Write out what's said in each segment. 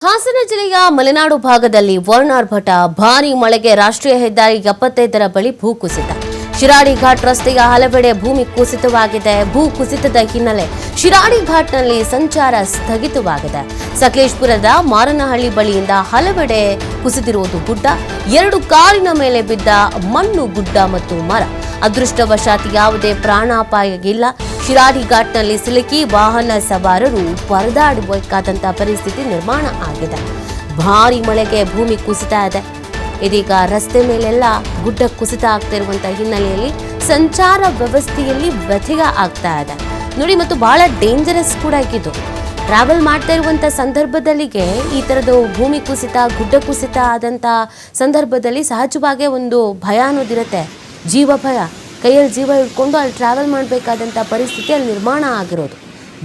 ಹಾಸನ ಜಿಲ್ಲೆಯ ಮಲೆನಾಡು ಭಾಗದಲ್ಲಿ ವರ್ಣಾರ್ಭಟ ಭಾರೀ ಮಳೆಗೆ ರಾಷ್ಟ್ರೀಯ ಹೆದ್ದಾರಿ 75ರ ಬಳಿ ಭೂಕುಸಿತ. ಶಿರಾಡಿ ಘಾಟ್ ರಸ್ತೆಯ ಹಲವೆಡೆ ಭೂಮಿ ಕುಸಿತವಾಗಿದೆ. ಭೂ ಕುಸಿತದ ಹಿನ್ನೆಲೆ ಶಿರಾಡಿ ಘಾಟ್ನಲ್ಲಿ ಸಂಚಾರ ಸ್ಥಗಿತವಾಗಿದೆ. ಸಕಲೇಶಪುರದ ಮಾರನಹಳ್ಳಿ ಬಳಿಯಿಂದ ಹಲವೆಡೆ ಕುಸಿದಿರುವುದು ಗುಡ್ಡ. 2 ಕಾರಿನ ಮೇಲೆ ಬಿದ್ದ ಮಣ್ಣು, ಗುಡ್ಡ ಮತ್ತು ಮರ. ಅದೃಷ್ಟವಶಾತ್ ಯಾವುದೇ ಪ್ರಾಣಾಪಾಯ ಇಲ್ಲ. ಶಿರಾಡಿ ಘಾಟ್ನಲ್ಲಿ ಸಿಲುಕಿ ವಾಹನ ಸವಾರರು ಪರದಾಡಬೇಕಾದಂತಹ ಪರಿಸ್ಥಿತಿ ನಿರ್ಮಾಣ ಆಗಿದೆ. ಭಾರಿ ಮಳೆಗೆ ಭೂಮಿ ಕುಸಿತ ಇದೆ. ಇದೀಗ ರಸ್ತೆ ಮೇಲೆಲ್ಲ ಗುಡ್ಡ ಕುಸಿತ ಆಗ್ತಿರುವಂತಹ ಹಿನ್ನೆಲೆಯಲ್ಲಿ ಸಂಚಾರ ವ್ಯವಸ್ಥೆಯಲ್ಲಿ ವ್ಯತ್ಯಯ ಆಗ್ತಾ ಇದೆ ನೋಡಿ. ಮತ್ತು ಬಹಳ ಡೇಂಜರಸ್ ಕೂಡ ಆಗಿದ್ದು ಟ್ರಾವೆಲ್ ಮಾಡ್ತಾ ಇರುವಂತ ಸಂದರ್ಭದಲ್ಲಿಗೆ ಈ ತರದ ಭೂಮಿ ಕುಸಿತ, ಗುಡ್ಡ ಕುಸಿತ ಆದಂತ ಸಂದರ್ಭದಲ್ಲಿ ಸಹಜವಾಗಿ ಒಂದು ಭಯ ಅನ್ನೋದಿರುತ್ತೆ. ಜೀವ ಭಯ, ಕೈಯಲ್ಲಿ ಜೀವ ಹಿಡ್ಕೊಂಡು ಅಲ್ಲಿ ಟ್ರಾವೆಲ್ ಮಾಡಬೇಕಾದಂಥ ಪರಿಸ್ಥಿತಿ ಅಲ್ಲಿ ನಿರ್ಮಾಣ ಆಗಿರೋದು.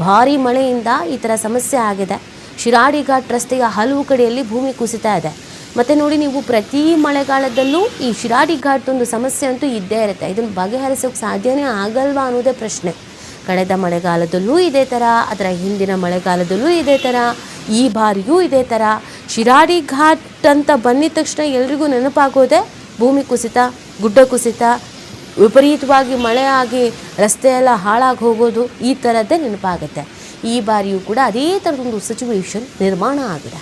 ಭಾರೀ ಮಳೆಯಿಂದ ಈ ಥರ ಸಮಸ್ಯೆ ಆಗಿದೆ. ಶಿರಾಡಿ ಘಾಟ್ ರಸ್ತೆಯ ಹಲವು ಕಡೆಯಲ್ಲಿ ಭೂಮಿ ಕುಸಿತ ಇದೆ. ಮತ್ತು ನೋಡಿ, ನೀವು ಪ್ರತಿ ಮಳೆಗಾಲದಲ್ಲೂ ಈ ಶಿರಾಡಿ ಘಾಟ್ ಒಂದು ಸಮಸ್ಯೆ ಅಂತೂ ಇದ್ದೇ ಇರುತ್ತೆ. ಇದನ್ನು ಬಗೆಹರಿಸೋಕೆ ಸಾಧ್ಯನೇ ಆಗಲ್ವಾ ಅನ್ನೋದೇ ಪ್ರಶ್ನೆ. ಕಳೆದ ಮಳೆಗಾಲದಲ್ಲೂ ಇದೇ ಥರ, ಅದರ ಹಿಂದಿನ ಮಳೆಗಾಲದಲ್ಲೂ ಇದೇ ಥರ, ಈ ಬಾರಿಯೂ ಇದೇ ಥರ. ಶಿರಾಡಿ ಘಾಟ್ ಅಂತ ಬಂದಿದ ತಕ್ಷಣ ಎಲ್ರಿಗೂ ನೆನಪಾಗೋದೆ ಭೂಮಿ ಕುಸಿತ, ಗುಡ್ಡ ಕುಸಿತ, ವಿಪರೀತವಾಗಿ ಮಳೆ ಆಗಿ ರಸ್ತೆ ಎಲ್ಲ ಹಾಳಾಗಿ ಹೋಗೋದು, ಈ ಥರದ್ದೇ ನೆನಪಾಗುತ್ತೆ. ಈ ಬಾರಿಯೂ ಕೂಡ ಅದೇ ಥರದೊಂದು ಸಿಚುವೇಶನ್ ನಿರ್ಮಾಣ ಆಗಿದೆ.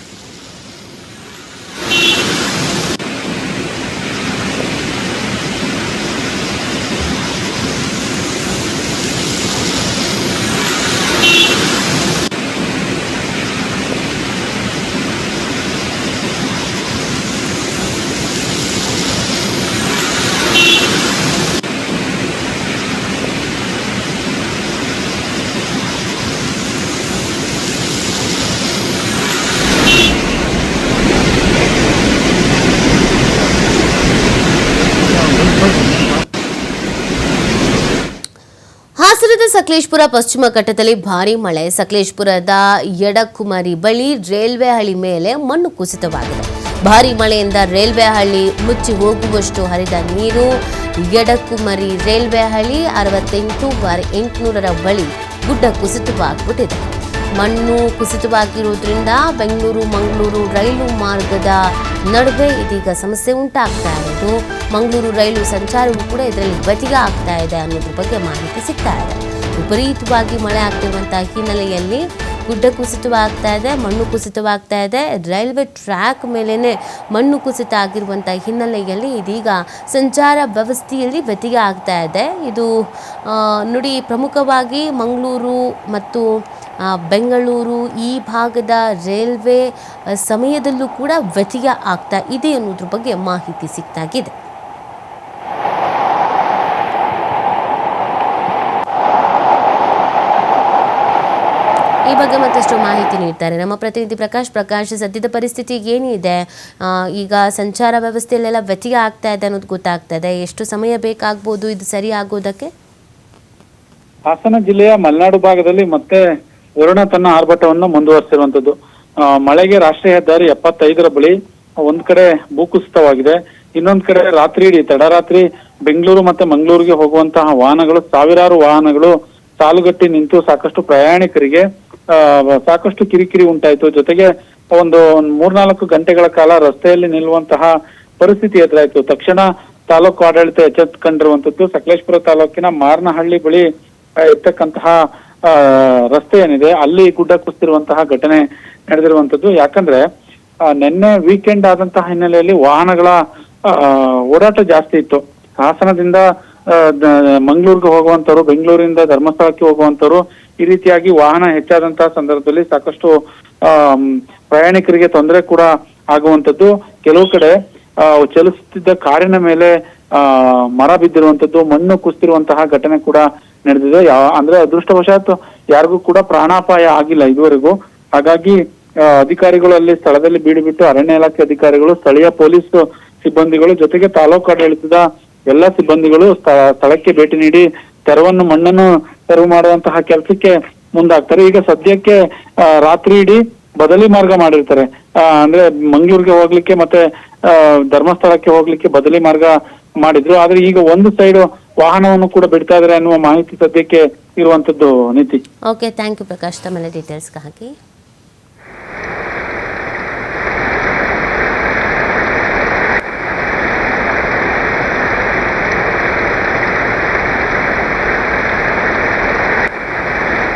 ಹಾಸನದ ಸಕಲೇಶಪುರ ಪಶ್ಚಿಮ ಘಟ್ಟದಲ್ಲಿ ಭಾರೀ ಮಳೆ. ಸಕಲೇಶಪುರದ ಯಡಕುಮರಿ ಬಳಿ ರೈಲ್ವೆ ಹಳಿ ಮೇಲೆ ಮಣ್ಣು ಕುಸಿತವಾಗಿದೆ. ಭಾರೀ ಮಳೆಯಿಂದ ರೈಲ್ವೆ ಹಳಿ ಮುಚ್ಚಿ ಹೋಗುವಷ್ಟು ಹರಿದ ನೀರು. ಯಡಕುಮರಿ ರೈಲ್ವೆ ಹಳಿ 68/800ರ ಬಳಿ ಗುಡ್ಡ ಕುಸಿತವಾಗ್ಬಿಟ್ಟಿದೆ. ಮಣ್ಣು ಕುಸಿತವಾಗಿರೋದ್ರಿಂದ ಬೆಂಗಳೂರು ಮಂಗಳೂರು ರೈಲು ಮಾರ್ಗದ ನಡುವೆ ಇದೀಗ ಸಮಸ್ಯೆ ಉಂಟಾಗ್ತಾ ಇರೋದು. ಮಂಗಳೂರು ರೈಲು ಸಂಚಾರವೂ ಕೂಡ ಇದರಲ್ಲಿ ವ್ಯತ್ಯಯ ಆಗ್ತಾ ಇದೆ ಅನ್ನೋದ್ರ ಬಗ್ಗೆ ಮಾಹಿತಿ ಸಿಗ್ತಾ ಇದೆ. ವಿಪರೀತವಾಗಿ ಮಳೆ ಆಗ್ತಿರುವಂತಹ ಹಿನ್ನೆಲೆಯಲ್ಲಿ ಗುಡ್ಡ ಕುಸಿತವಾಗ್ತಾ ಇದೆ, ಮಣ್ಣು ಕುಸಿತವಾಗ್ತಾ ಇದೆ. ರೈಲ್ವೆ ಟ್ರ್ಯಾಕ್ ಮೇಲೇ ಮಣ್ಣು ಕುಸಿತ ಆಗಿರುವಂಥ ಹಿನ್ನೆಲೆಯಲ್ಲಿ ಇದೀಗ ಸಂಚಾರ ವ್ಯವಸ್ಥೆಯಲ್ಲಿ ವ್ಯತ್ಯಯ ಆಗ್ತಾ ಇದೆ. ಇದು ನೋಡಿ, ಪ್ರಮುಖವಾಗಿ ಮಂಗಳೂರು ಮತ್ತು ಬೆಂಗಳೂರು ಈ ಭಾಗದ ರೈಲ್ವೆ ಸಮಯದಲ್ಲೂ ಕೂಡ ವ್ಯತ್ಯಯ ಆಗ್ತಾ ಇದೆ ಅನ್ನೋದ್ರ ಬಗ್ಗೆ ಮಾಹಿತಿ ಸಿಗ್ತಾಗಿದೆ. ಈ ಬಗ್ಗೆ ಮತ್ತಷ್ಟು ಮಾಹಿತಿ ನೀಡ್ತಾರೆ ನಮ್ಮ ಪ್ರತಿನಿಧಿ ಪ್ರಕಾಶ್. ಸದ್ಯದ ಪರಿಸ್ಥಿತಿ ಏನಿದೆ? ಈಗ ಸಂಚಾರ ವ್ಯವಸ್ಥೆಯಲ್ಲೆಲ್ಲ ವ್ಯತ್ಯಯ ಆಗ್ತಾ ಇದೆ ಅನ್ನೋದು ಗೊತ್ತಾಗ್ತಾ ಇದೆ. ಎಷ್ಟು ಸಮಯ ಬೇಕಾಗ್ಬೋದು ಇದು ಸರಿ ಆಗೋದಕ್ಕೆ? ಹಾಸನ ಜಿಲ್ಲೆಯ ಮಲೆನಾಡು ಭಾಗದಲ್ಲಿ ಮತ್ತೆ ವರುಣ ತನ್ನ ಆರ್ಭಟವನ್ನು ಮುಂದುವರಿಸಿರುವಂತದ್ದು. ಮಳೆಗೆ ರಾಷ್ಟ್ರೀಯ ಹೆದ್ದಾರಿ 75ರ ಬಳಿ ಒಂದ್ ಕಡೆ ಭೂಕುಸಿತವಾಗಿದೆ. ಇನ್ನೊಂದ್ ಕಡೆ ರಾತ್ರಿ ಇಡೀ ತಡರಾತ್ರಿ ಬೆಂಗಳೂರು ಮತ್ತೆ ಮಂಗಳೂರಿಗೆ ಹೋಗುವಂತಹ ವಾಹನಗಳು, ಸಾವಿರಾರು ವಾಹನಗಳು ಸಾಲುಗಟ್ಟಿ ನಿಂತು ಸಾಕಷ್ಟು ಪ್ರಯಾಣಿಕರಿಗೆ ಸಾಕಷ್ಟು ಕಿರಿಕಿರಿ ಉಂಟಾಯಿತು. ಜೊತೆಗೆ ಒಂದು 3-4 ಗಂಟೆಗಳ ಕಾಲ ರಸ್ತೆಯಲ್ಲಿ ನಿಲ್ಲುವಂತಹ ಪರಿಸ್ಥಿತಿ ಎದುರಾಯಿತು. ತಕ್ಷಣ ತಾಲೂಕು ಆಡಳಿತ ಎಚ್ಚೆತ್ತುಕೊಂಡಿರುವಂತದ್ದು. ಸಕಲೇಶಪುರ ತಾಲೂಕಿನ ಮಾರನಹಳ್ಳಿ ಬಳಿ ಇರ್ತಕ್ಕಂತಹ ರಸ್ತೆ ಏನಿದೆ ಅಲ್ಲಿ ಗುಡ್ಡ ಕುಸಿತಿರುವಂತಹ ಘಟನೆ ನಡೆದಿರುವಂತದ್ದು. ಯಾಕಂದ್ರೆ ನಿನ್ನೆ ವೀಕೆಂಡ್ ಆದಂತಹ ಹಿನ್ನೆಲೆಯಲ್ಲಿ ವಾಹನಗಳ ಓಡಾಟ ಜಾಸ್ತಿ ಇತ್ತು. ಹಾಸನದಿಂದ ಮಂಗಳೂರಿಗೆ ಹೋಗುವಂತವ್ರು, ಬೆಂಗಳೂರಿಂದ ಧರ್ಮಸ್ಥಳಕ್ಕೆ ಹೋಗುವಂತವ್ರು, ಈ ರೀತಿಯಾಗಿ ವಾಹನ ಹೆಚ್ಚಾದಂತಹ ಸಂದರ್ಭದಲ್ಲಿ ಸಾಕಷ್ಟು ಪ್ರಯಾಣಿಕರಿಗೆ ತೊಂದರೆ ಕೂಡ ಆಗುವಂತದ್ದು. ಕೆಲವು ಕಡೆ ಚಲಿಸುತ್ತಿದ್ದ ಕಾರಿನ ಮೇಲೆ ಮರ ಬಿದ್ದಿರುವಂತದ್ದು, ಮಣ್ಣು ಕುಸಿತಿರುವಂತಹ ಘಟನೆ ಕೂಡ ನಡೆದಿದೆ. ಅಂದ್ರೆ ಅದೃಷ್ಟವಶಾತ್ ಯಾರಿಗೂ ಕೂಡ ಪ್ರಾಣಾಪಾಯ ಆಗಿಲ್ಲ ಇದುವರೆಗೂ. ಹಾಗಾಗಿ ಅಧಿಕಾರಿಗಳು ಅಲ್ಲಿ ಸ್ಥಳದಲ್ಲಿ ಬೀಡುಬಿಟ್ಟು ಅರಣ್ಯ ಇಲಾಖೆ ಅಧಿಕಾರಿಗಳು, ಸ್ಥಳೀಯ ಪೊಲೀಸ್ ಸಿಬ್ಬಂದಿಗಳು, ಜೊತೆಗೆ ತಾಲೂಕು ಆಡಳಿತದ ಎಲ್ಲ ಸಿಬ್ಬಂದಿಗಳು ಸ್ಥಳಕ್ಕೆ ಭೇಟಿ ನೀಡಿ ತೆರವನ್ನು, ಮಣ್ಣನ್ನು ತೆರವು ಮಾಡುವಂತಹ ಕೆಲಸಕ್ಕೆ ಮುಂದಾಗ್ತಾರೆ. ಈಗ ಸದ್ಯಕ್ಕೆ ರಾತ್ರಿ ಇಡೀ ಬದಲಿ ಮಾರ್ಗ ಮಾಡಿರ್ತಾರೆ. ಅಂದ್ರೆ ಮಂಗಳೂರಿಗೆ ಹೋಗ್ಲಿಕ್ಕೆ ಮತ್ತೆ ಧರ್ಮಸ್ಥಳಕ್ಕೆ ಹೋಗ್ಲಿಕ್ಕೆ ಬದಲಿ ಮಾರ್ಗ ಮಾಡಿದ್ರು. ಆದ್ರೆ ಈಗ ಒಂದು ಸೈಡ್ ವಾಹನವನ್ನು ಕೂಡ ಬಿಡ್ತಾ ಇದ್ದಾರೆ ಅನ್ನುವ ಮಾಹಿತಿ ಸದ್ಯಕ್ಕೆ ಇರುವಂತದ್ದು. ನೀತಿ. ಓಕೆ, ಥ್ಯಾಂಕ್ ಯು ಪ್ರಕಾಶ್, ತಮ್ಮ ಡೀಟೇಲ್ಸ್ ಹಾಕಿ.